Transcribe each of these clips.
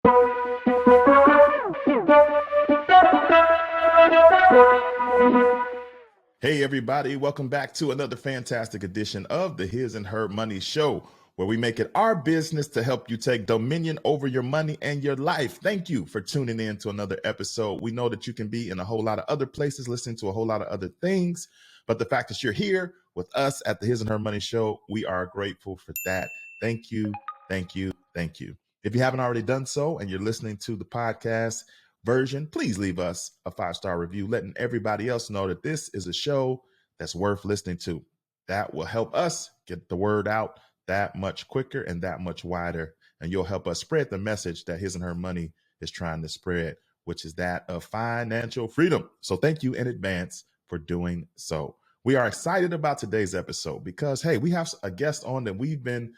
Hey, everybody, welcome back to another fantastic edition of the His and Her Money Show, where we make it our business to help you take dominion over your money and your life. Thank you for tuning in to another episode. We know that you can be in a whole lot of other places, listening to a whole lot of other things, but the fact that you're here with us at the His and Her Money Show, we are grateful for that. Thank you, thank you, thank you. If you haven't already done so and you're listening to the podcast version, please leave us a 5-star review, letting everybody else know that this is a show that's worth listening to. That will help us get the word out that much quicker and that much wider. And you'll help us spread the message that His and Her Money is trying to spread, which is that of financial freedom. So thank you in advance for doing so. We are excited about today's episode because, hey, we have a guest on that we've been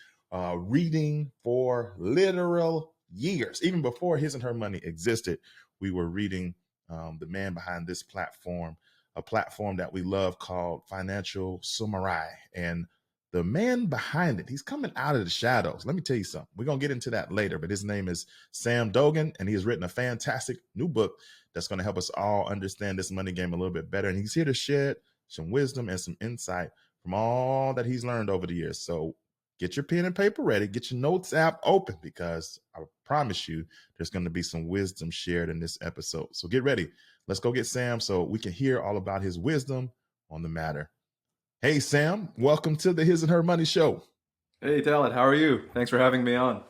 reading for literal years. Even before His and Her Money existed, we were reading the man behind this platform, a platform that we love called Financial Samurai. And the man behind it, he's coming out of the shadows. Let me tell you something. We're going to get into that later, but his name is Sam Dogen, and he has written a fantastic new book that's going to help us all understand this money game a little bit better. And he's here to share some wisdom and some insight from all that he's learned over the years. So get your pen and paper ready. Get your notes app open, because I promise you there's going to be some wisdom shared in this episode. So get ready. Let's go get Sam so we can hear all about his wisdom on the matter. Hey, Sam, welcome to the His and Her Money Show. Hey, Talent, how are you? Thanks for having me on.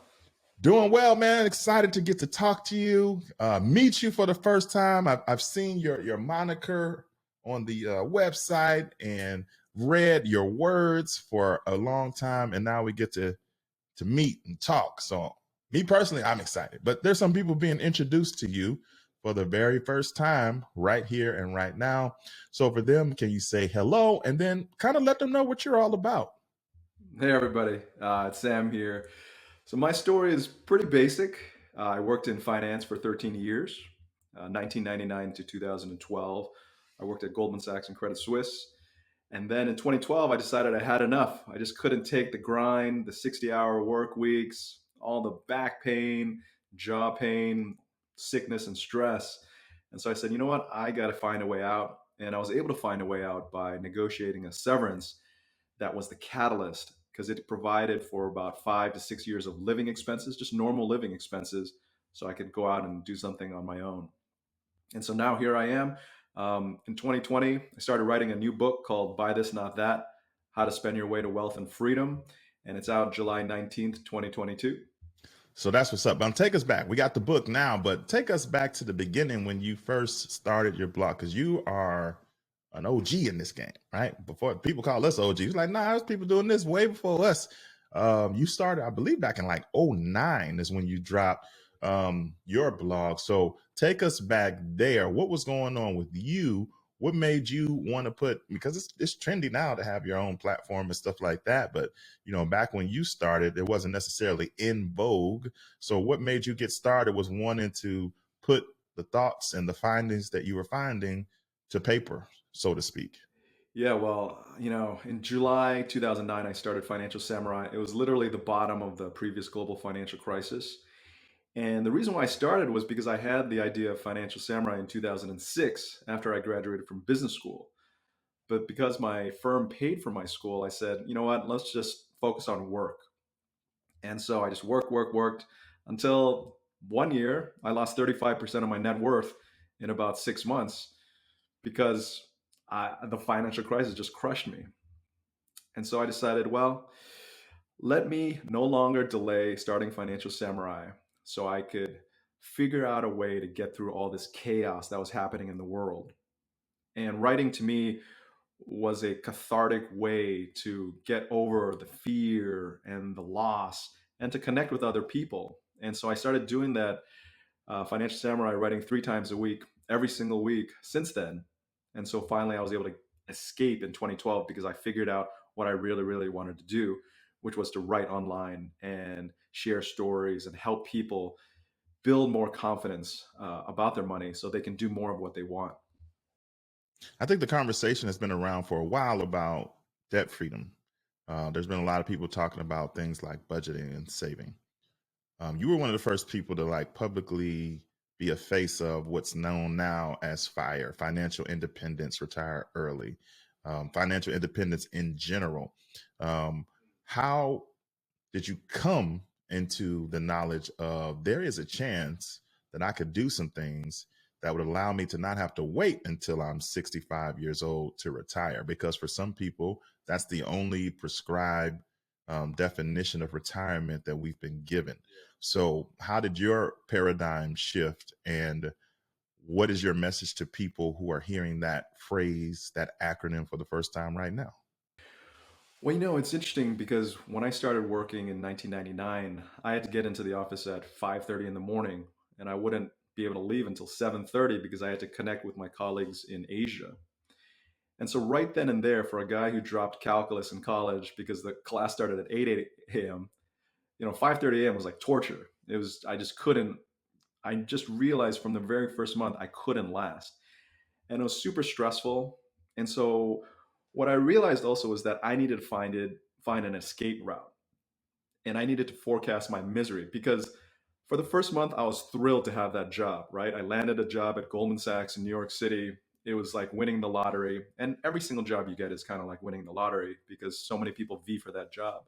Doing well, man. Excited to get to talk to you, meet you for the first time. I've seen your moniker on the website and read your words for a long time, and now we get to meet and talk. So me personally, I'm excited, but there's some people being introduced to you for the very first time right here and right now. So for them, can you say hello and then kind of let them know what you're all about? Hey, everybody. It's Sam here. So my story is pretty basic. I worked in finance for 13 years, 1999 to 2012. I worked at Goldman Sachs and Credit Suisse. And then in 2012, I decided I had enough. I just couldn't take the grind, the 60-hour work weeks, all the back pain, jaw pain, sickness, and stress. And so I said, you know what? I got to find a way out. And I was able to find a way out by negotiating a severance that was the catalyst, because it provided for about 5 to 6 years of living expenses, just normal living expenses, so I could go out and do something on my own. And so now here I am. In 2020, I started writing a new book called Buy This, Not That: How to Spend Your Way to Wealth and Freedom. And it's out July 19th, 2022. So that's what's up. Take us back. We got the book now, but take us back to the beginning when you first started your blog, because you are an OG in this game, right? Before people call us OGs, like, nah, there's people doing this way before us. You started, I believe, back in like '09 is when you dropped your blog. So take us back there. What was going on with you? What made you want to put, because it's trendy now to have your own platform and stuff like that, but back when you started, it wasn't necessarily in vogue. So what made you get started was wanting to put the thoughts and the findings that you were finding to paper, so to speak. Yeah, well, in July 2009, I started Financial Samurai. It was literally the bottom of the previous global financial crisis. And the reason why I started was because I had the idea of Financial Samurai in 2006 after I graduated from business school. But because my firm paid for my school, I said, you know what, let's just focus on work. And so I just worked until one year I lost 35% of my net worth in about 6 months, because the financial crisis just crushed me. And so I decided, well, let me no longer delay starting Financial Samurai so I could figure out a way to get through all this chaos that was happening in the world. And writing to me was a cathartic way to get over the fear and the loss and to connect with other people. And so I started doing that, Financial Samurai, writing 3 times a week, every single week since then. And so finally I was able to escape in 2012 because I figured out what I really, really wanted to do, which was to write online and share stories and help people build more confidence about their money so they can do more of what they want. I think the conversation has been around for a while about debt freedom. There's been a lot of people talking about things like budgeting and saving. You were one of the first people to like publicly be a face of what's known now as FIRE, financial independence, retire early, financial independence in general. How did you come into the knowledge of there is a chance that I could do some things that would allow me to not have to wait until I'm 65 years old to retire? Because for some people, that's the only prescribed definition of retirement that we've been given. So, how did your paradigm shift? And what is your message to people who are hearing that phrase, that acronym for the first time right now? Well, it's interesting because when I started working in 1999, I had to get into the office at 5:30 in the morning, and I wouldn't be able to leave until 7:30 because I had to connect with my colleagues in Asia. And so right then and there, for a guy who dropped calculus in college because the class started at 8 a.m., 5:30 a.m. was like torture. I just couldn't, I just realized from the very first month I couldn't last. And it was super stressful. And so what I realized also was that I needed to find an escape route. And I needed to forecast my misery because for the first month I was thrilled to have that job, right? I landed a job at Goldman Sachs in New York City. It was like winning the lottery. And every single job you get is kind of like winning the lottery because so many people vie for that job.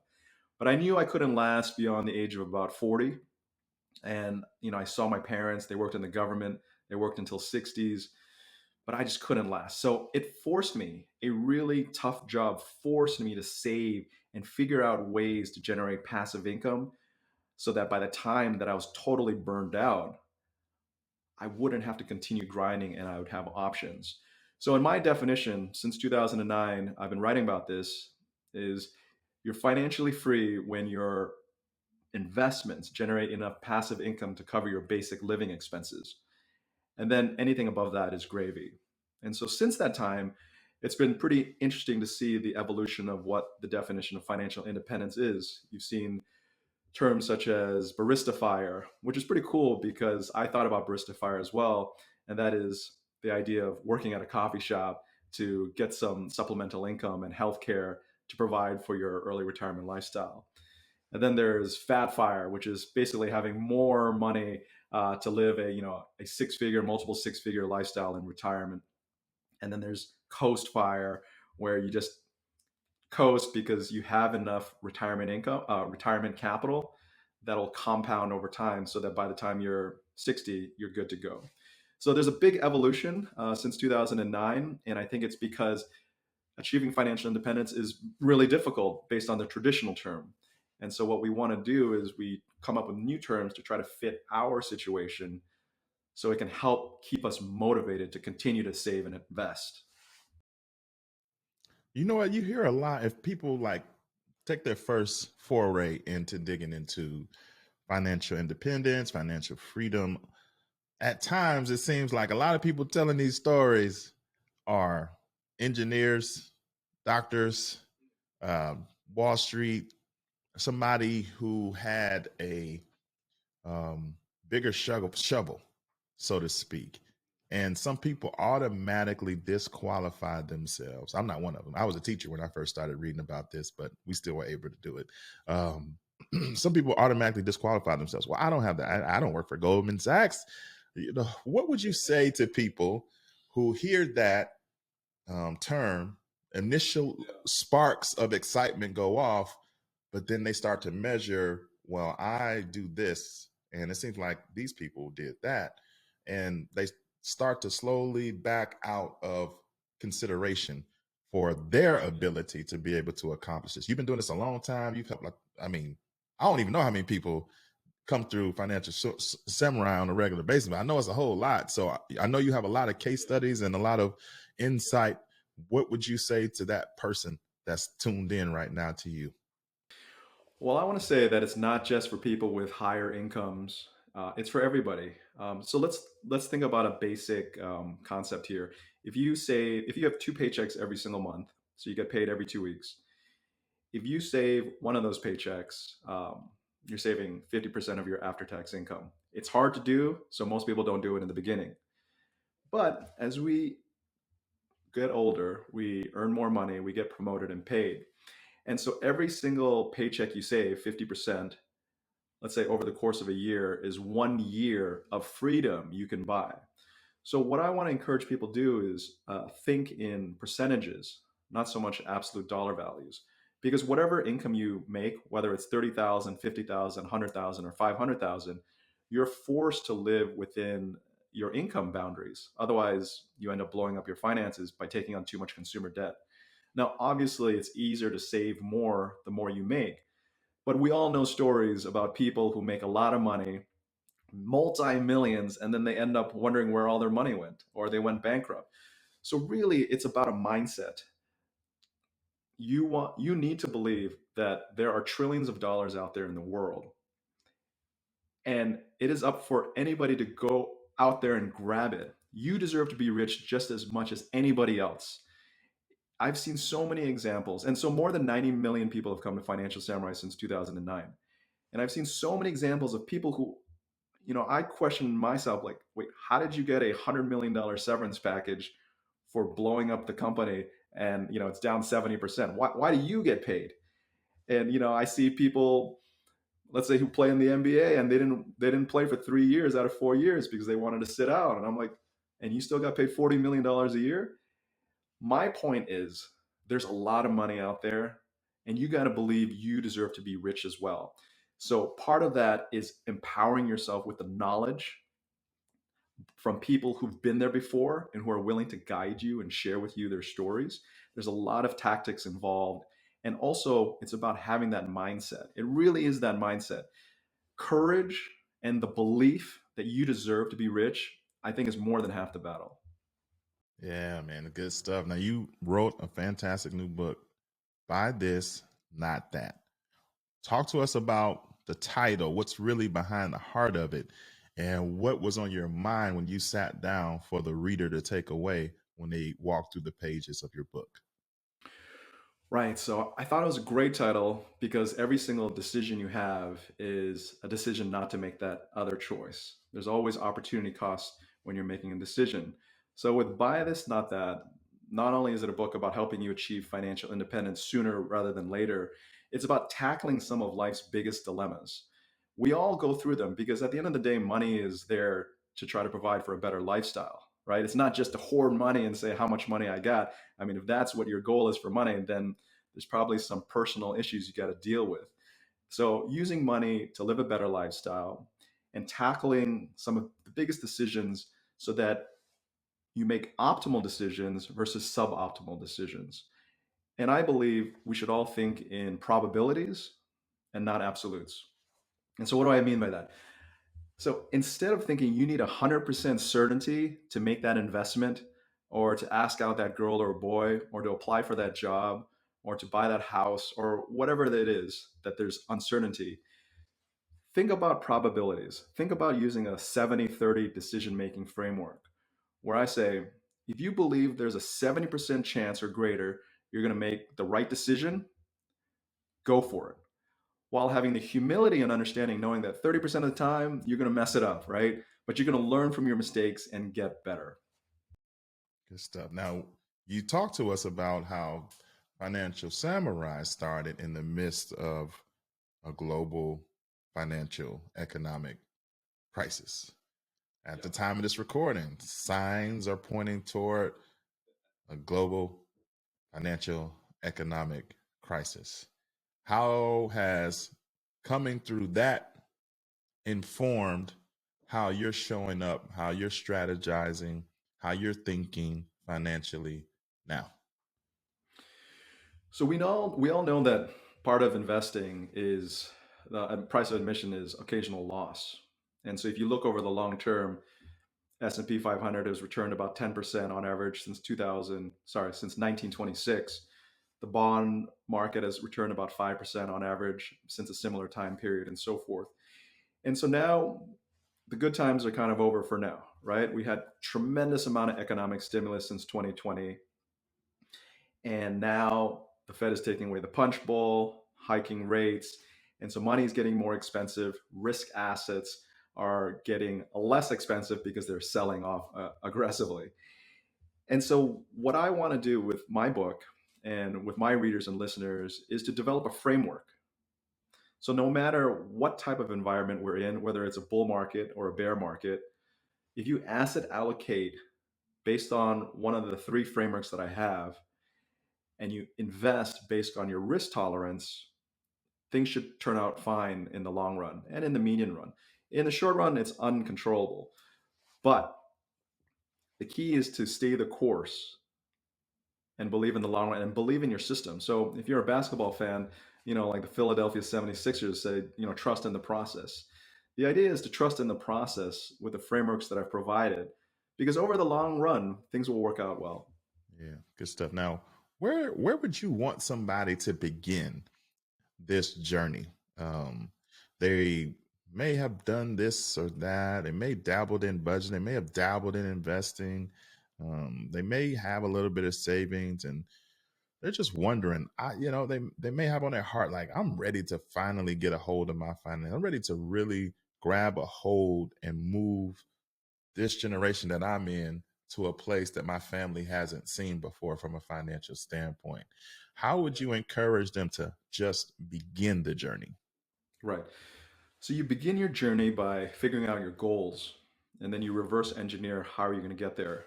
But I knew I couldn't last beyond the age of about 40. And I saw my parents, they worked in the government, they worked until 60s, but I just couldn't last. So it forced me, a really tough job forced me to save and figure out ways to generate passive income so that by the time that I was totally burned out, I wouldn't have to continue grinding and I would have options. So in my definition, since 2009, I've been writing about this, is you're financially free when your investments generate enough passive income to cover your basic living expenses. And then anything above that is gravy. And so since that time, it's been pretty interesting to see the evolution of what the definition of financial independence is. You've seen terms such as barista fire, which is pretty cool because I thought about barista fire as well. And that is the idea of working at a coffee shop to get some supplemental income and healthcare to provide for your early retirement lifestyle. And then there's fat fire, which is basically having more money to live a six-figure, multiple six-figure lifestyle in retirement. And then there's coast fire, where you just coast because you have enough retirement income, retirement capital that'll compound over time, so that by the time you're 60, you're good to go. So there's a big evolution since 2009, and I think it's because achieving financial independence is really difficult based on the traditional term. And so what we want to do is we come up with new terms to try to fit our situation so it can help keep us motivated to continue to save and invest. You know what? You hear a lot if people like take their first foray into digging into financial independence, financial freedom. At times, it seems like a lot of people telling these stories are engineers, doctors, Wall Street, somebody who had a bigger shovel, so to speak. And some people automatically disqualify themselves. I'm not one of them. I was a teacher when I first started reading about this, but we still were able to do it. Some people automatically disqualify themselves. Well, I don't have that. I don't work for Goldman Sachs. What would you say to people who hear that term? Initial sparks of excitement go off, but then they start to measure, well, I do this and it seems like these people did that, and they start to slowly back out of consideration for their ability to be able to accomplish this. You've been doing this a long time. You've helped, like, I mean, I don't even know how many people come through financial samurai on a regular basis, but I know it's a whole lot. So I know you have a lot of case studies and a lot of insight. What would you say to that person that's tuned in right now to you? Well, I want to say that it's not just for people with higher incomes. It's for everybody. So let's think about a basic concept here. If you have two paychecks every single month, so you get paid every 2 weeks. If you save one of those paychecks, you're saving 50% of your after-tax income. It's hard to do, so most people don't do it in the beginning. But as we get older, we earn more money, we get promoted and paid. And so every single paycheck you save, 50%, let's say over the course of a year, is 1 year of freedom you can buy. So what I want to encourage people to do is think in percentages, not so much absolute dollar values. Because whatever income you make, whether it's 30,000, 50,000, 100,000, or 500,000, you're forced to live within your income boundaries. Otherwise, you end up blowing up your finances by taking on too much consumer debt. Now, obviously, it's easier to save more the more you make, but we all know stories about people who make a lot of money, multi millions, and then they end up wondering where all their money went or they went bankrupt. So really, it's about a mindset. You need to believe that there are trillions of dollars out there in the world, and it is up for anybody to go out there and grab it. You deserve to be rich just as much as anybody else. I've seen so many examples, and so more than 90 million people have come to Financial Samurai since 2009. And I've seen so many examples of people who, I question myself, like, wait, how did you get $100 million severance package for blowing up the company, and it's down 70%? Why do you get paid? And I see people, let's say, who play in the NBA, and they didn't play for 3 years out of 4 years because they wanted to sit out. And I'm like, and you still got paid $40 million a year? My point is, there's a lot of money out there, and you got to believe you deserve to be rich as well. So part of that is empowering yourself with the knowledge from people who've been there before and who are willing to guide you and share with you their stories. There's a lot of tactics involved. And also, it's about having that mindset. It really is that mindset. Courage and the belief that you deserve to be rich, I think, is more than half the battle. Yeah, man, good stuff. Now, you wrote a fantastic new book, Buy This, Not That. Talk to us about the title, what's really behind the heart of it, and what was on your mind when you sat down for the reader to take away when they walk through the pages of your book. Right. So I thought it was a great title because every single decision you have is a decision not to make that other choice. There's always opportunity cost when you're making a decision. So with Buy This, Not That, not only is it a book about helping you achieve financial independence sooner rather than later, it's about tackling some of life's biggest dilemmas. We all go through them because at the end of the day, money is there to try to provide for a better lifestyle, right? It's not just to hoard money and say how much money I got. I mean, if that's what your goal is for money, then there's probably some personal issues you got to deal with. So, using money to live a better lifestyle and tackling some of the biggest decisions so that you make optimal decisions versus suboptimal decisions. And I believe we should all think in probabilities and not absolutes. And so, what do I mean by that? So instead of thinking you need 100% certainty to make that investment, or to ask out that girl or boy, or to apply for that job, or to buy that house, or whatever it is that there's uncertainty, think about probabilities. Think about using a 70-30 decision making framework, where I say, if you believe there's a 70% chance or greater you're going to make the right decision, go for it, while having the humility and understanding, knowing that 30% of the time you're going to mess it up, right? But you're going to learn from your mistakes and get better. Good stuff. Now, you talked to us about how Financial Samurai started in the midst of a global financial economic crisis. At the time of this recording, signs are pointing toward a global financial economic crisis. How has coming through that informed how you're showing up, how you're strategizing, how you're thinking financially now? So we all know that part of investing is the price of admission is occasional loss. And so if you look over the long term, S&P 500 has returned about 10% on average since 1926. The bond market has returned about 5% on average since a similar time period, and so forth. And so now the good times are kind of over for now, right? We had tremendous amount of economic stimulus since 2020, and now the Fed is taking away the punch bowl, hiking rates, and so money is getting more expensive. Risk assets are getting less expensive because they're selling off aggressively. And so, what I want to do with my book and with my readers and listeners is to develop a framework So no matter what type of environment we're in, whether it's a bull market or a bear market, if you asset allocate based on one of the three frameworks that I have, and you invest based on your risk tolerance, things should turn out fine in the long run and in the medium run. In the short run, it's uncontrollable. But the key is to stay the course and believe in the long run and believe in your system. So if you're a basketball fan, like the Philadelphia 76ers say, trust in the process. The idea is to trust in the process with the frameworks that I've provided, because over the long run, things will work out well. Yeah, good stuff. Now, where would you want somebody to begin this journey? Um, they may have done this or that. They may dabbled in budgeting. They may have dabbled in investing. They may have a little bit of savings, and they're just wondering. They may have on their heart like, I'm ready to finally get a hold of my finance. I'm ready to really grab a hold and move this generation that I'm in to a place that my family hasn't seen before from a financial standpoint. How would you encourage them to just begin the journey? Right. So you begin your journey by figuring out your goals, and then you reverse engineer how are you going to get there.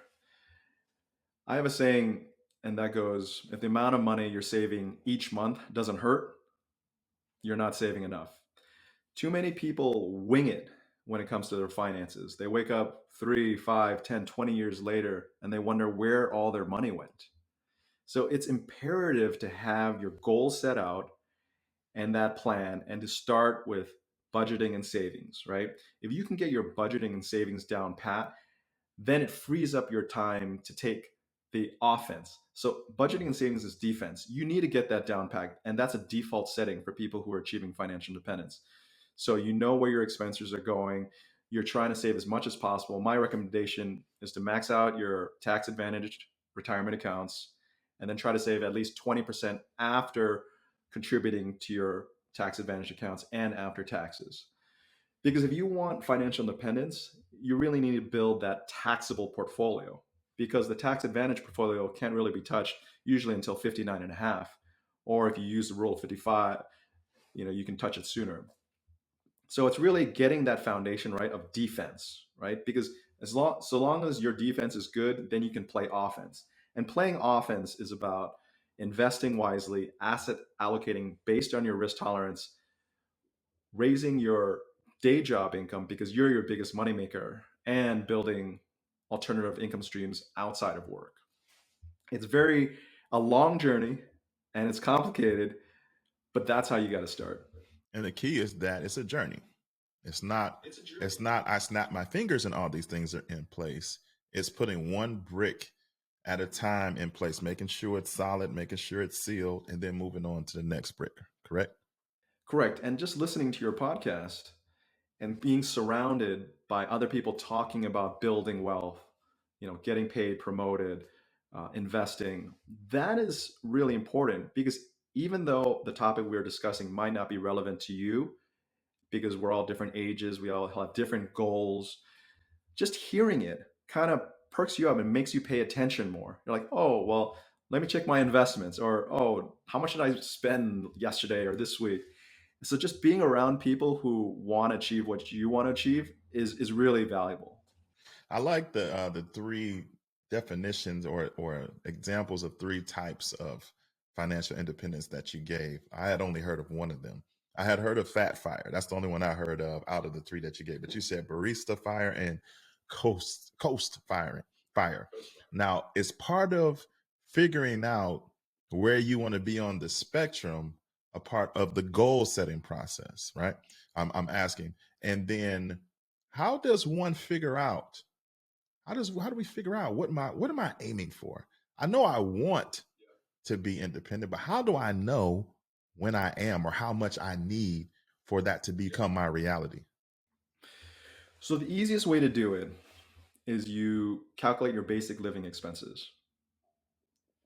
I have a saying, and that goes, if the amount of money you're saving each month doesn't hurt, you're not saving enough. Too many people wing it when it comes to their finances. They wake up 3, 5, 10, 20 years later and they wonder where all their money went. So it's imperative to have your goals set out and that plan and to start with budgeting and savings, right? If you can get your budgeting and savings down pat, then it frees up your time to take the offense. So budgeting and savings is defense. You need to get that down pat, and that's a default setting for people who are achieving financial independence. So you know where your expenses are going. You're trying to save as much as possible. My recommendation is to max out your tax advantaged retirement accounts and then try to save at least 20% after contributing to your tax advantage accounts and after taxes. Because if you want financial independence, you really need to build that taxable portfolio, because the tax advantage portfolio can't really be touched usually until 59 and a half. Or if you use the rule of 55, you can touch it sooner. So it's really getting that foundation right of defense, right? Because so long as your defense is good, then you can play offense. And playing offense is about investing wisely, asset allocating based on your risk tolerance, raising your day job income because you're your biggest moneymaker, and building alternative income streams outside of work. It's very a long journey and it's complicated, but that's how you got to start. And the key is that it's a journey. It's not, it's not, I snap my fingers and all these things are in place. It's putting one brick at a time in place, making sure it's solid, making sure it's sealed, and then moving on to the next brick. Correct? Correct. And just listening to your podcast and being surrounded by other people talking about building wealth, getting paid, promoted, investing, that is really important, because even though the topic we're discussing might not be relevant to you, because we're all different ages, we all have different goals, just hearing it kind of perks you up and makes you pay attention more. You're like, oh, well, let me check my investments, or oh, how much did I spend yesterday or this week? So just being around people who want to achieve what you want to achieve is really valuable. I like the three definitions or examples of three types of financial independence that you gave. I had only heard of one of them. I had heard of Fat Fire. That's the only one I heard of out of the three that you gave. But you said Barista Fire and Coast Fire. Now, it's part of figuring out where you want to be on the spectrum, a part of the goal setting process, right? I'm asking. And then how does one figure out how do we figure out what am I aiming for? I know I want to be independent, but how do I know when I am or how much I need for that to become my reality? So the easiest way to do it is you calculate your basic living expenses,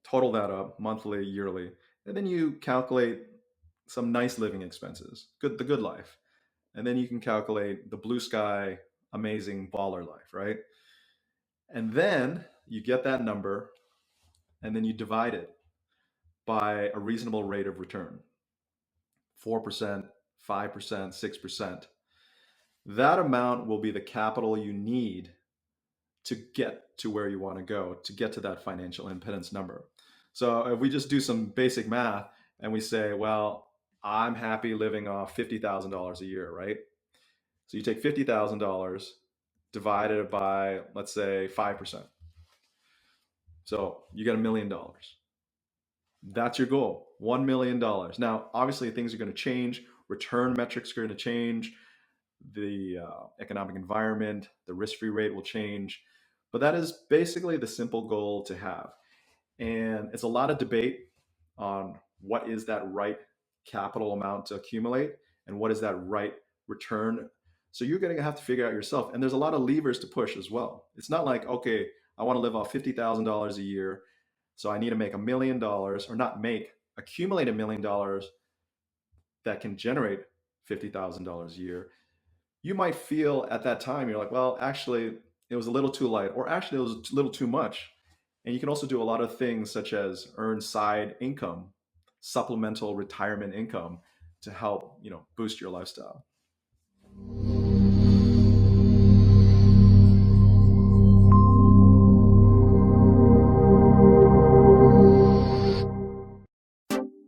total that up monthly, yearly, and then you calculate some nice living expenses, the good life. And then you can calculate the blue sky, amazing baller life, right? And then you get that number and then you divide it by a reasonable rate of return, 4%, 5%, 6%. That amount will be the capital you need to get to where you want to go, to get to that financial independence number. So if we just do some basic math and we say, well, I'm happy living off $50,000 a year, right? So you take $50,000 divided by, let's say, 5%. So you get $1 million. That's your goal, $1 million. Now, obviously, things are going to change. Return metrics are going to change. The economic environment, the risk-free rate will change. But that is basically the simple goal to have. And it's a lot of debate on what is that right capital amount to accumulate and what is that right return. So you're going to have to figure out yourself. And there's a lot of levers to push as well. It's not like, okay, I want to live off $50,000 a year. So I need to make $1 million, or not make, accumulate $1 million that can generate $50,000 a year. You might feel at that time, you're like, well, actually, it was a little too light, or actually, it was a little too much. And you can also do a lot of things such as earn side income, supplemental retirement income to help, boost your lifestyle.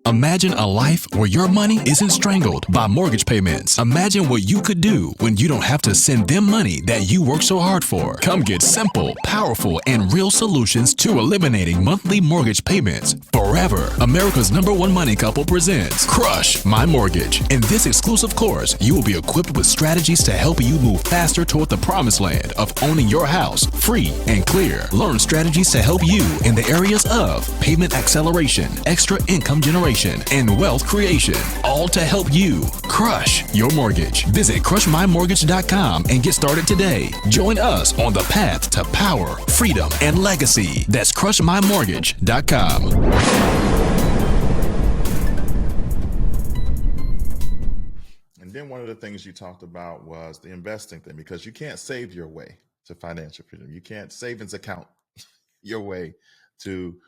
Imagine a life where your money isn't strangled by mortgage payments. Imagine what you could do when you don't have to send them money that you work so hard for. Come get simple, powerful, and real solutions to eliminating monthly mortgage payments forever. America's #1 money couple presents Crush My Mortgage. In this exclusive course, you will be equipped with strategies to help you move faster toward the promised land of owning your house free and clear. Learn strategies to help you in the areas of payment acceleration, extra income generation, and wealth creation, all to help you crush your mortgage. Visit crushmymortgage.com and get started today. Join us on the path to power, freedom, and legacy. That's crushmymortgage.com. And then one of the things you talked about was the investing thing, because you can't save your way to financial freedom. You can't savings account your way to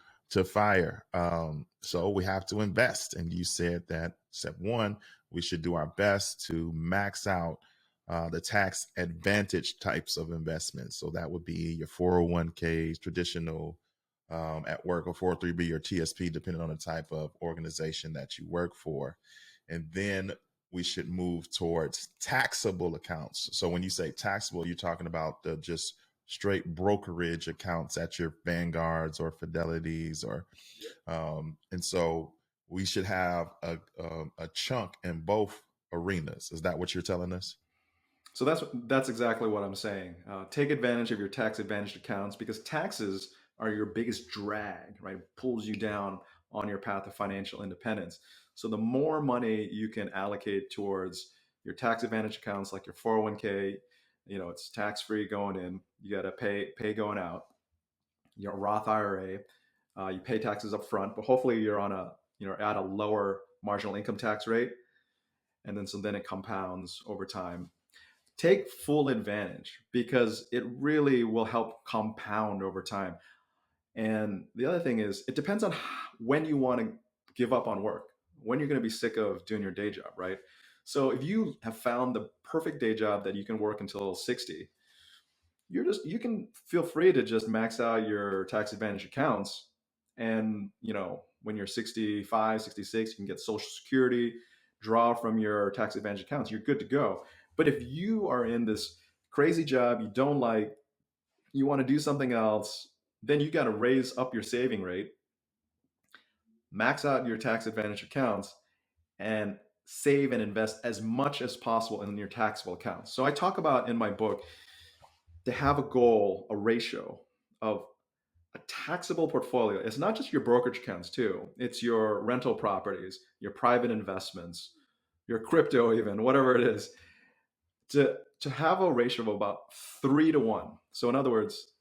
fire. So we have to invest. And you said that step one, we should do our best to max out the tax advantage types of investments. So that would be your 401ks, traditional at work, or 403b or TSP, depending on the type of organization that you work for. And then we should move towards taxable accounts. So when you say taxable, you're talking about the just straight brokerage accounts at your Vanguards or Fidelities, or and so we should have a chunk in both arenas. Is that what you're telling us? So that's exactly what I'm saying. Take advantage of your tax advantaged accounts, because taxes are your biggest drag, right? It pulls you down on your path to financial independence. So the more money you can allocate towards your tax advantage accounts, like your 401k, it's tax free going in. You got to pay going out. Your Roth IRA, you pay taxes up front, but hopefully you're on at a lower marginal income tax rate, and then it compounds over time. Take full advantage, because it really will help compound over time. And the other thing is, it depends on when you want to give up on work, when you're going to be sick of doing your day job, right? So if you have found the perfect day job that you can work until 60, you can feel free to just max out your tax advantage accounts. And when you're 65, 66, you can get Social Security, draw from your tax advantage accounts, you're good to go. But if you are in this crazy job you don't like, you want to do something else, then you got to raise up your saving rate, max out your tax advantage accounts, and save and invest as much as possible in your taxable accounts. So I talk about in my book to have a goal, a ratio of a taxable portfolio. It's not just your brokerage accounts too. It's your rental properties, your private investments, your crypto, even whatever it is, to have a ratio of about 3-to-1. So in other words,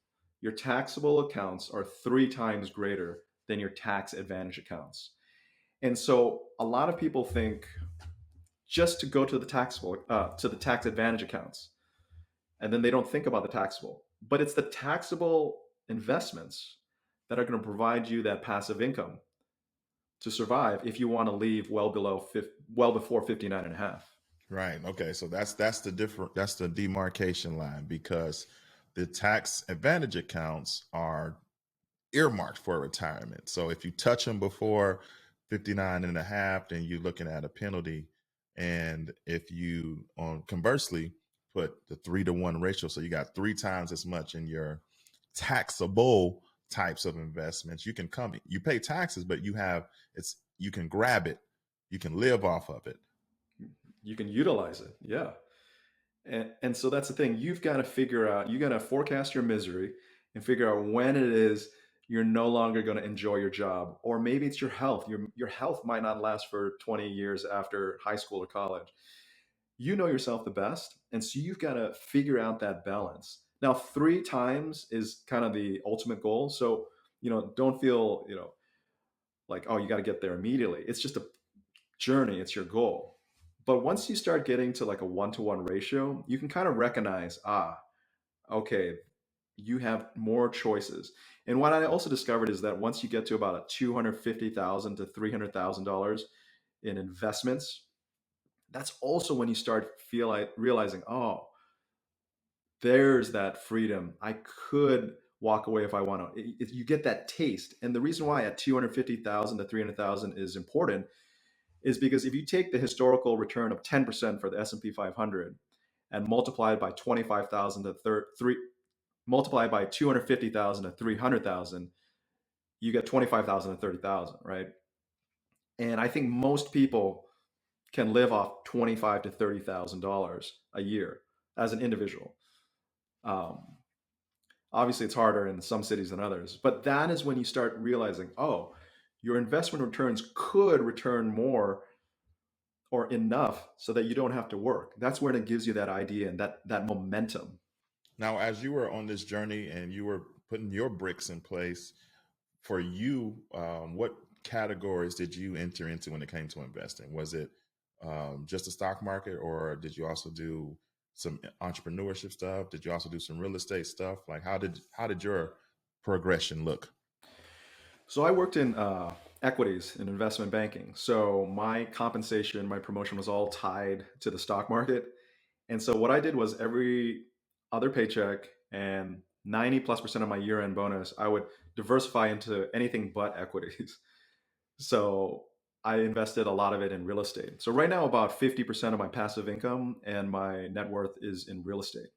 your taxable accounts are 3 times greater than your tax advantage accounts. And so a lot of people think just to go to the tax advantage accounts, and then they don't think about the taxable. But it's the taxable investments that are going to provide you that passive income to survive if you want to leave well before 59 and a half. Right. Okay. So that's the demarcation line, because the tax advantage accounts are earmarked for retirement. So if you touch them before 59 and a half, then you're looking at a penalty. And if you, on conversely, put the 3-to-1 ratio, so you got 3 times as much in your taxable types of investments, you pay taxes, but you can grab it, you can live off of it. You can utilize it. Yeah. And so that's the thing. You've got to figure out, you got to forecast your misery and figure out when it is you're no longer going to enjoy your job. Or maybe it's your health. Your health might not last for 20 years after high school or college. You know yourself the best. And so you've got to figure out that balance. Now, 3 times is kind of the ultimate goal. So, don't feel, like, oh, you got to get there immediately. It's just a journey, it's your goal. But once you start getting to like a 1-to-1 ratio, you can kind of recognize, okay, you have more choices. And what I also discovered is that once you get to about a $250,000 to $300,000 in investments, that's also when you start realizing, oh, there's that freedom. I could walk away if I want to. You get that taste. And the reason why at 250,000 to 300,000 is important is because if you take the historical return of 10% for the S&P 500 and multiply it by 25,000 to multiply it by 250,000 to 300,000, you get 25,000 to 30,000, right? And I think most people can live off 25 to $30,000 a year as an individual. Um, Obviously, it's harder in some cities than others, but that is when you start realizing, oh, your investment returns could return more or enough so that you don't have to work. That's where it gives you that idea and that momentum. Now, as you were on this journey and you were putting your bricks in place, for you, what categories did you enter into when it came to investing? Was it just the stock market, or did you also do some entrepreneurship stuff? Did you also do some real estate stuff? Like, how did your progression look? So I worked in equities and investment banking. So my compensation, my promotion was all tied to the stock market. And so what I did was every other paycheck and 90 plus percent of my year end bonus, I would diversify into anything but equities. So I invested a lot of it in real estate. So right now, about 50% of my passive income and my net worth is in real estate.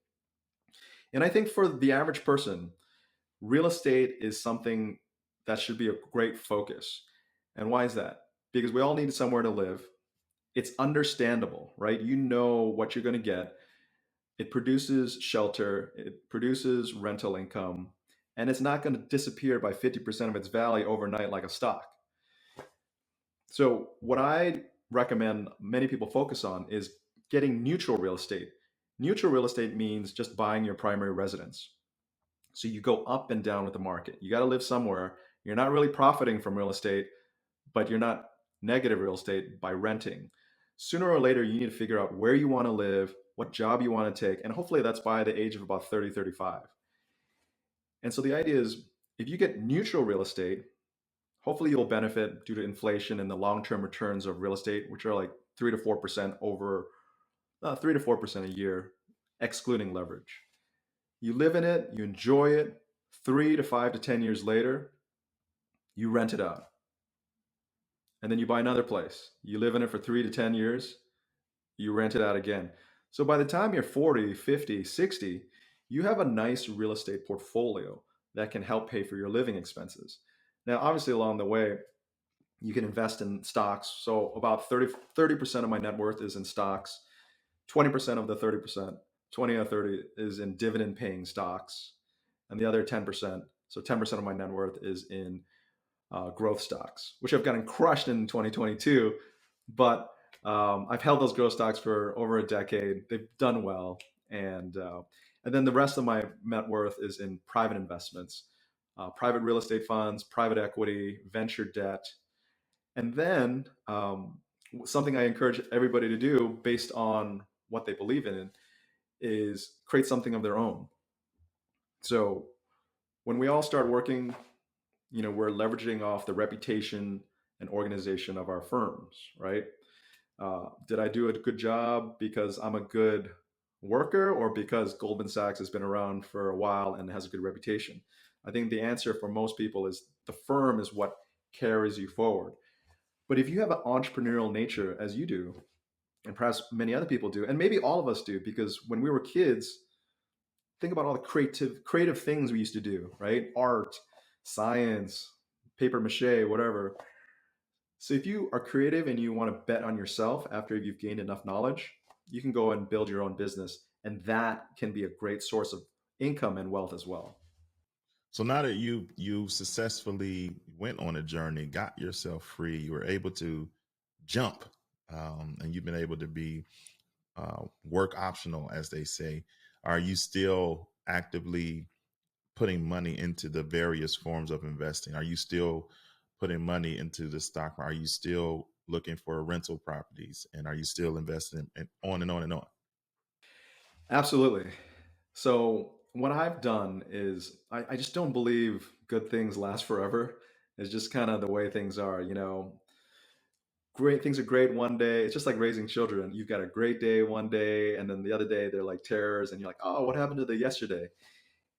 And I think for the average person, real estate is something that should be a great focus. And why is that? Because we all need somewhere to live. It's understandable, right? You know what you're going to get. It produces shelter, it produces rental income, and it's not going to disappear by 50% of its value overnight like a stock. So, what I recommend many people focus on is getting neutral real estate. Neutral real estate means just buying your primary residence. So, you go up and down with the market. You got to live somewhere. You're not really profiting from real estate, but you're not negative real estate by renting. Sooner or later, you need to figure out where you want to live, what job you want to take, and hopefully that's by the age of about 30, 35. And so the idea is if you get neutral real estate, hopefully you'll benefit due to inflation and the long-term returns of real estate, which are like 3 to 4% over 3 to 4% a year, excluding leverage. You live in it, you enjoy it. 3 to 5 to 10 years later, you rent it out. And then you buy another place. You live in it for 3 to 10 years, you rent it out again. So by the time you're 40, 50, 60, you have a nice real estate portfolio that can help pay for your living expenses. Now, obviously, along the way, you can invest in stocks. So about 30% of my net worth is in stocks. 20% of the 30%, 20 or 30 is in dividend paying stocks. And the other 10%, so 10% of my net worth is in growth stocks, which have gotten crushed in 2022. But I've held those growth stocks for over a decade. They've done well. And then the rest of my net worth is in private investments, private real estate funds, private equity, venture debt. And then something I encourage everybody to do based on what they believe in is create something of their own. So when we all start working, we're leveraging off the reputation and organization of our firms, right? Did I do a good job because I'm a good worker or because Goldman Sachs has been around for a while and has a good reputation? I think the answer for most people is the firm is what carries you forward. But if you have an entrepreneurial nature, as you do, and perhaps many other people do, and maybe all of us do, because when we were kids, think about all the creative things we used to do, right? Art, science, paper mache, whatever. So if you are creative and you want to bet on yourself after you've gained enough knowledge, you can go and build your own business, and that can be a great source of income and wealth as well. So now that you successfully went on a journey, got yourself free, you were able to jump, and you've been able to be work optional, as they say. Are you still actively putting money into the various forms of investing? Are you still putting money into the stock? Are you still looking for rental properties? And are you still investing in on and on and on? Absolutely. So what I've done is I just don't believe good things last forever. It's just kind of the way things are, you know. Great things are great one day. It's just like raising children. You've got a great day one day, and then the other day they're like terrors, and you're like, oh, what happened to the yesterday?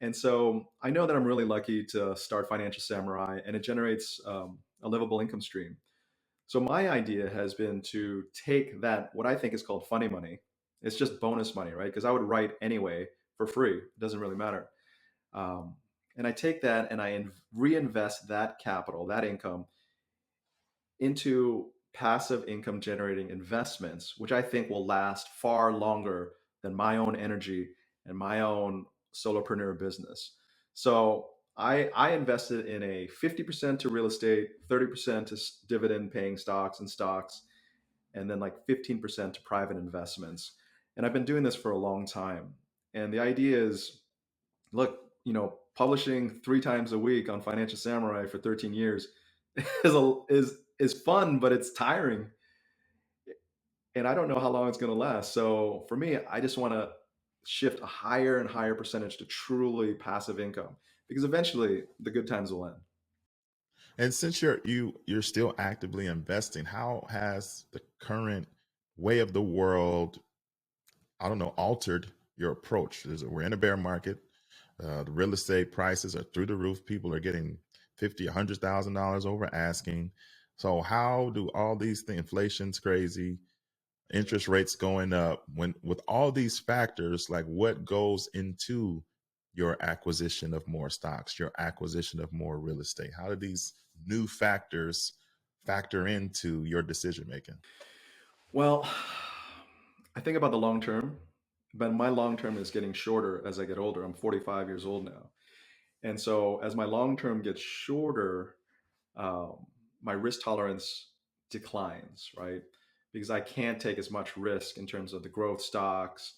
And so I know that I'm really lucky to start Financial Samurai, and it generates a livable income stream. So my idea has been to take that, what I think is called funny money. It's just bonus money, right? Because I would write anyway for free. It doesn't really matter. Um, and I take that and reinvest that capital, that income, into passive income generating investments, which I think will last far longer than my own energy and my own solopreneur business. So I invested in a 50% to real estate, 30% to dividend paying stocks, and then like 15% to private investments. And I've been doing this for a long time. And the idea is, look, publishing 3 times a week on Financial Samurai for 13 years is fun, but it's tiring, and I don't know how long it's going to last. So for me, I just want to shift a higher and higher percentage to truly passive income because eventually the good times will end. And since you're still actively investing, how has the current way of the world, I don't know, altered your approach? We're in a bear market. The real estate prices are through the roof. People are getting $50,000, $100,000 over asking. So how do all these things? Inflation's crazy, interest rates going up. When with all these factors, like what goes into your acquisition of more stocks, your acquisition of more real estate? How do these new factors factor into your decision making? Well, I think about the long term, but my long term is getting shorter as I get older. I'm 45 years old now. And so as my long term gets shorter, um, my risk tolerance declines, right? Because I can't take as much risk in terms of the growth stocks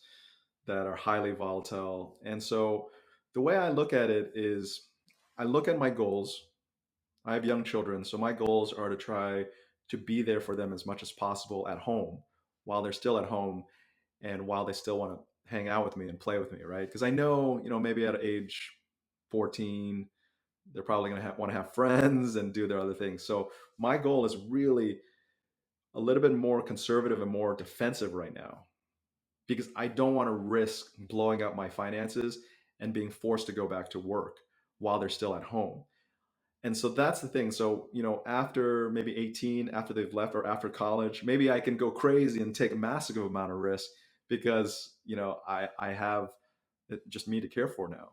that are highly volatile. And so the way I look at it is I look at my goals. I have young children, so my goals are to try to be there for them as much as possible at home while they're still at home and while they still want to hang out with me and play with me, right? Because I know, maybe at age 14, they're probably going to want to have friends and do their other things. So my goal is really a little bit more conservative and more defensive right now because I don't want to risk blowing up my finances and being forced to go back to work while they're still at home. And so that's the thing. So, after maybe 18, after they've left or after college, maybe I can go crazy and take a massive amount of risk because, I have just me to care for now.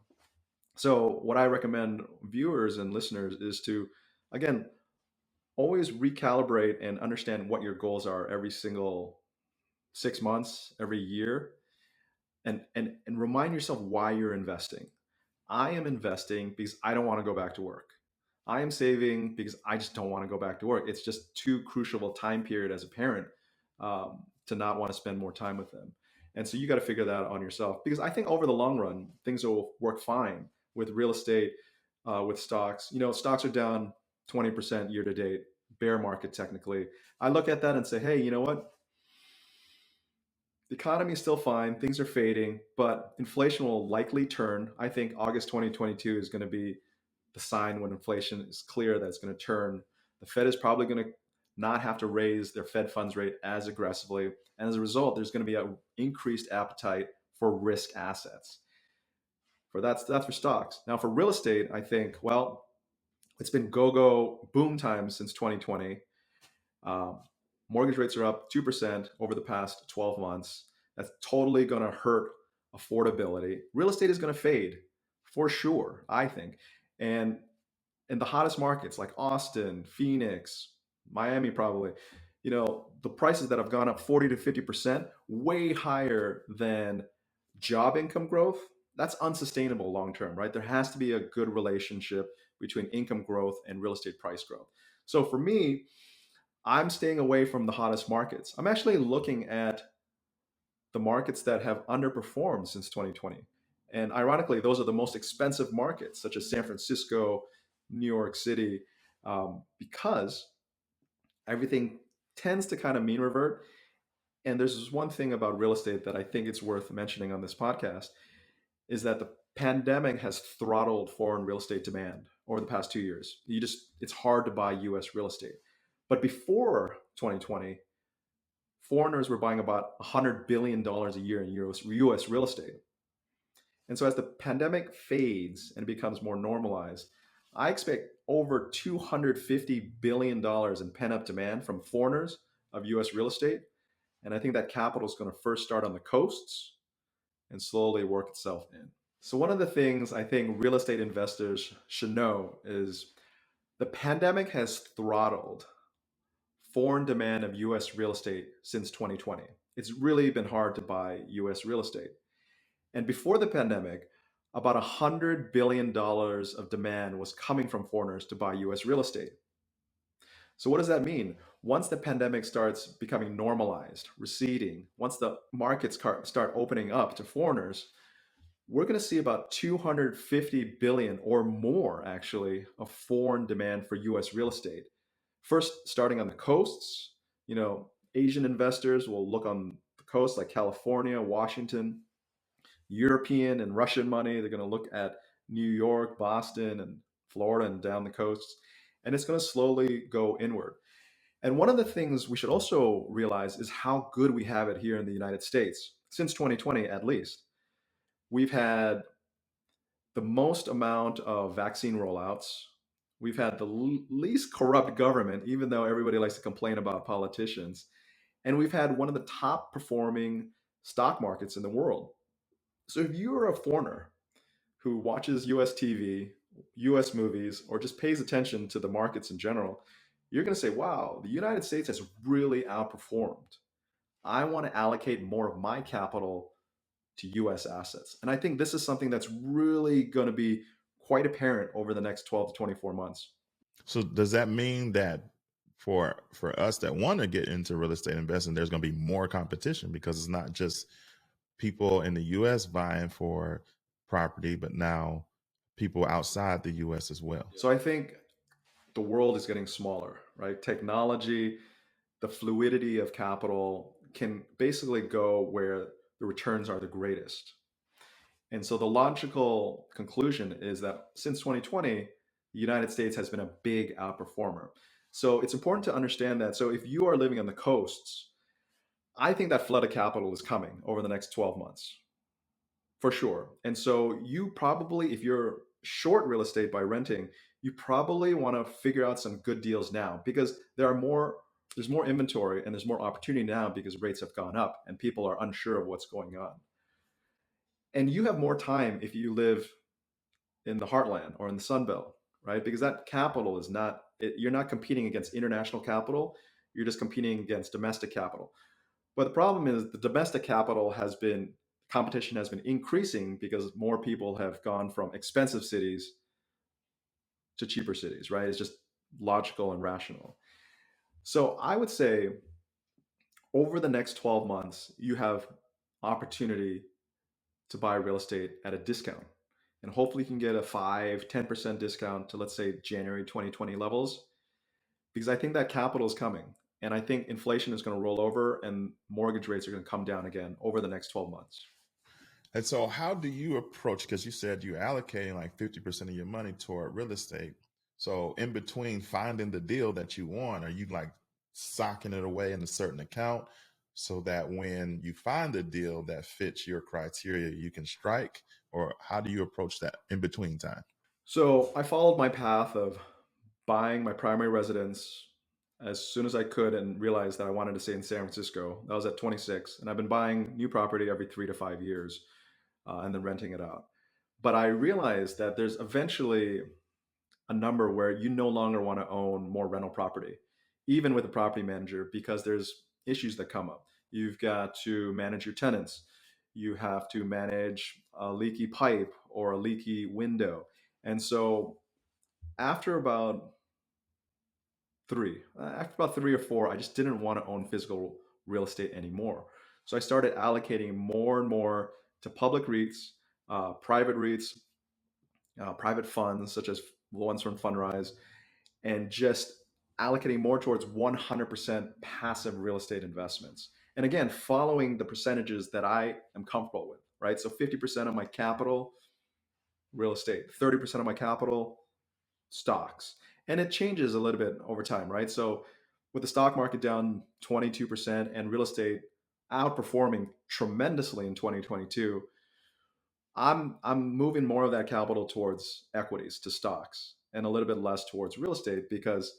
So, what I recommend viewers and listeners is to, again, always recalibrate and understand what your goals are every single 6 months, every year, and remind yourself why you're investing. I am investing because I don't want to go back to work. I am saving because I just don't want to go back to work. It's just too crucial a time period as a parent to not want to spend more time with them. And so you got to figure that out on yourself because I think over the long run, things will work fine with real estate, with stocks. Stocks are down 20% year to date, bear market technically. I look at that and say, hey, you know what? The economy is still fine. Things are fading, but inflation will likely turn. I think August 2022 is going to be the sign when inflation is clear that it's going to turn. The Fed is probably going to not have to raise their Fed funds rate as aggressively. And as a result, there's going to be an increased appetite for risk assets. That's for stocks. Now for real estate, I think, well, it's been go-go boom time since 2020. Um, Mortgage rates are up 2% over the past 12 months. That's totally going to hurt affordability. Real estate is going to fade for sure, I think. And in the hottest markets like Austin, Phoenix, Miami, probably, the prices that have gone up 40 to 50%, way higher than job income growth. That's unsustainable long term, right? There has to be a good relationship between income growth and real estate price growth. So for me, I'm staying away from the hottest markets. I'm actually looking at the markets that have underperformed since 2020. And ironically, those are the most expensive markets, such as San Francisco, New York City, because everything tends to kind of mean revert. And there's this one thing about real estate that I think it's worth mentioning on this podcast is that the pandemic has throttled foreign real estate demand over the past 2 years. It's hard to buy US real estate. But before 2020, foreigners were buying about $100 billion a year in US real estate. And so as the pandemic fades and becomes more normalized, I expect over $250 billion in pent-up demand from foreigners of US real estate. And I think that capital is going to first start on the coasts and slowly work itself in. So one of the things I think real estate investors should know is the pandemic has throttled foreign demand of US real estate since 2020. It's really been hard to buy US real estate. And before the pandemic, about $100 billion of demand was coming from foreigners to buy US real estate. So what does that mean? Once the pandemic starts becoming normalized, receding, once the markets start opening up to foreigners, we're going to see about 250 billion or more actually of foreign demand for US real estate. First, starting on the coasts, Asian investors will look on the coast like California, Washington. European and Russian money, they're going to look at New York, Boston, and Florida and down the coasts. And it's going to slowly go inward. And one of the things we should also realize is how good we have it here in the United States. Since 2020, at least, we've had the most amount of vaccine rollouts. We've had the least corrupt government, even though everybody likes to complain about politicians. And we've had one of the top performing stock markets in the world. So if you're a foreigner who watches US TV, US movies, or just pays attention to the markets in general, you're going to say, wow, the United States has really outperformed. I want to allocate more of my capital to US assets. And I think this is something that's really going to be quite apparent over the next 12 to 24 months. So does that mean that for us that want to get into real estate investing, there's going to be more competition because it's not just people in the US vying for property, but now people outside the US as well? So I think the world is getting smaller, right? Technology, the fluidity of capital can basically go where the returns are the greatest. And so the logical conclusion is that since 2020, the United States has been a big outperformer. So it's important to understand that. So if you are living on the coasts, I think that flood of capital is coming over the next 12 months, for sure. And so you probably, if you're short real estate by renting, you probably want to figure out some good deals now because there's more inventory and there's more opportunity now because rates have gone up and people are unsure of what's going on. And you have more time if you live in the heartland or in the Sun Belt, right? Because that capital is you're not competing against international capital, you're just competing against domestic capital. But the problem is the domestic competition has been increasing because more people have gone from expensive cities to cheaper cities, right? It's just logical and rational. So I would say over the next 12 months, you have opportunity to buy real estate at a discount. And hopefully you can get a 5-10% discount to, let's say, January 2020 levels, because I think that capital is coming. And I think inflation is going to roll over and mortgage rates are going to come down again over the next 12 months. And so how do you approach, because you said you're allocating like 50% of your money toward real estate. So in between finding the deal that you want, are you like socking it away in a certain account so that when you find a deal that fits your criteria, you can strike? Or how do you approach that in between time? So I followed my path of buying my primary residence as soon as I could and realized that I wanted to stay in San Francisco. That was at 26. And I've been buying new property every 3 to 5 years and then renting it out. But I realized that there's eventually a number where you no longer want to own more rental property, even with a property manager, because there's issues that come up. You've got to manage your tenants. You have to manage a leaky pipe or a leaky window. And so after about after about three or four, I just didn't want to own physical real estate anymore. So I started allocating more and more to public REITs, private REITs, private funds such as the ones from Fundrise, and just allocating more towards 100% passive real estate investments. And again, following the percentages that I am comfortable with, right? So 50% of my capital, real estate, 30% of my capital, stocks. And it changes a little bit over time, right? So with the stock market down 22% and real estate outperforming tremendously in 2022, I'm moving more of that capital towards equities, to stocks, and a little bit less towards real estate because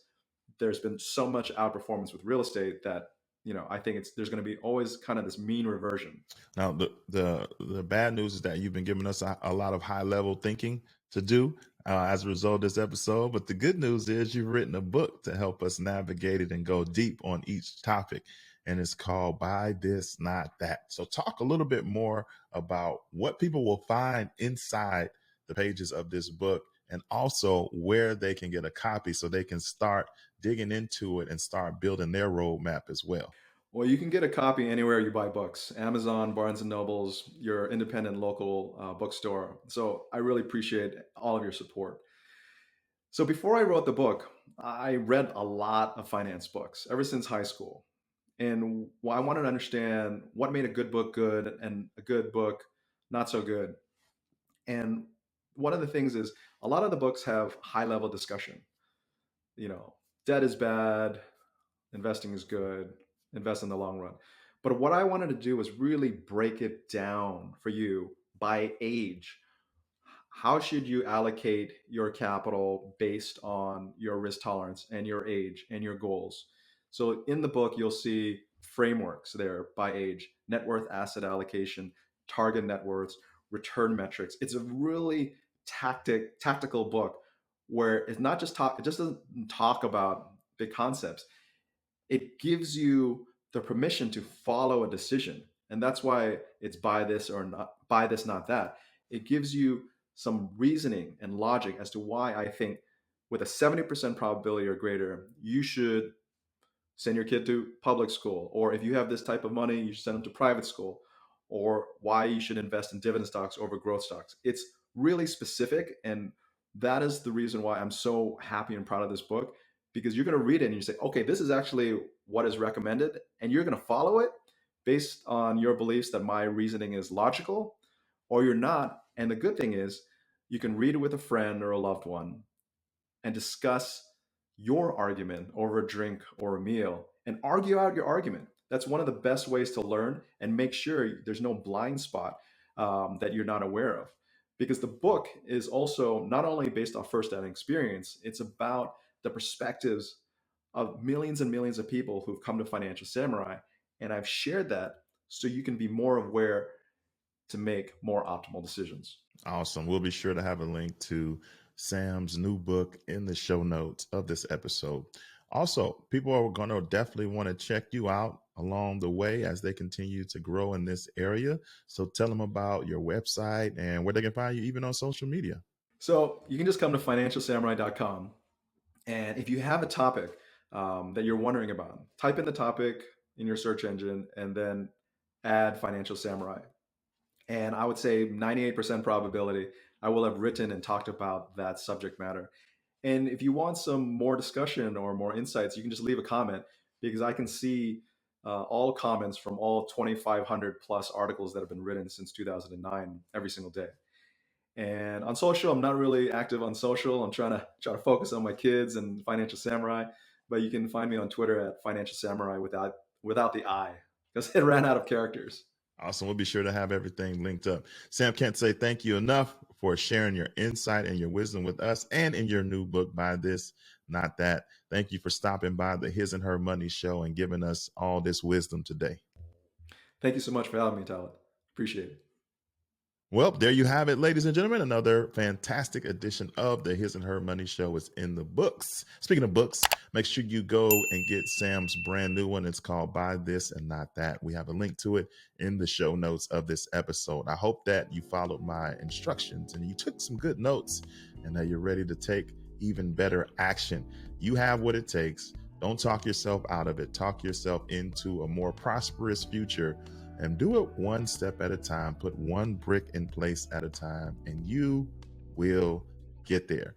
there's been so much outperformance with real estate that I think there's going to be always kind of this mean reversion. Now, the bad news is that you've been giving us a lot of high level thinking to do as a result of this episode. But the good news is you've written a book to help us navigate it and go deep on each topic. And it's called Buy This, Not That. So talk a little bit more about what people will find inside the pages of this book, and also where they can get a copy so they can start digging into it and start building their roadmap as well. Well, you can get a copy anywhere you buy books: Amazon, Barnes and Nobles, your independent local bookstore. So I really appreciate all of your support. So before I wrote the book, I read a lot of finance books ever since high school. And I wanted to understand what made a good book good and a good book not so good. And one of the things is a lot of the books have high level discussion. You know, debt is bad, investing is good, invest in the long run. But what I wanted to do was really break it down for you by age. How should you allocate your capital based on your risk tolerance and your age and your goals? So in the book, you'll see frameworks there by age: net worth, asset allocation, target net worths, return metrics. It's a really tactical book where it's not just talk, it just doesn't talk about big concepts. It gives you the permission to follow a decision. And that's why it's buy this or not, buy this, not that. It gives you some reasoning and logic as to why I think with a 70% probability or greater, you should send your kid to public school. Or if you have this type of money, you should send them to private school. Or why you should invest in dividend stocks over growth stocks. It's really specific. And that is the reason why I'm so happy and proud of this book, because you're going to read it and you say, okay, this is actually what is recommended. And you're going to follow it based on your beliefs that my reasoning is logical, or you're not. And the good thing is you can read it with a friend or a loved one and discuss your argument over a drink or a meal and argue out your argument. That's one of the best ways to learn and make sure there's no blind spot that you're not aware of. Because the book is also not only based off first-hand experience, it's about the perspectives of millions and millions of people who've come to Financial Samurai. And I've shared that so you can be more aware to make more optimal decisions. Awesome. We'll be sure to have a link to Sam's new book in the show notes of this episode. Also, people are going to definitely want to check you out along the way as they continue to grow in this area. So tell them about your website and where they can find you, even on social media. So you can just come to financialsamurai.com. And if you have a topic that you're wondering about, type in the topic in your search engine and then add Financial Samurai. And I would say 98% probability I will have written and talked about that subject matter. And if you want some more discussion or more insights, you can just leave a comment, because I can see all comments from all 2,500 plus articles that have been written since 2009 every single day. And on social, I'm not really active on social. I'm trying to focus on my kids and Financial Samurai. but you can find me on Twitter at Financial Samurai without the I, because it ran out of characters. Awesome. We'll be sure to have everything linked up. Sam, can't say thank you enough for sharing your insight and your wisdom with us and in your new book, Buy This, Not That. Thank you for stopping by the His and Her Money Show and giving us all this wisdom today. Thank you so much for having me, Tyler. Appreciate it. Well, there you have it, ladies and gentlemen. Another fantastic edition of the His and Her Money Show is in the books. Speaking of books, make sure you go and get Sam's brand new one. It's called Buy This and Not That. We have a link to it in the show notes of this episode. I hope that you followed my instructions and you took some good notes and that you're ready to take even better action. You have what it takes. Don't talk yourself out of it. Talk yourself into a more prosperous future. And do it one step at a time. Put one brick in place at a time, and you will get there.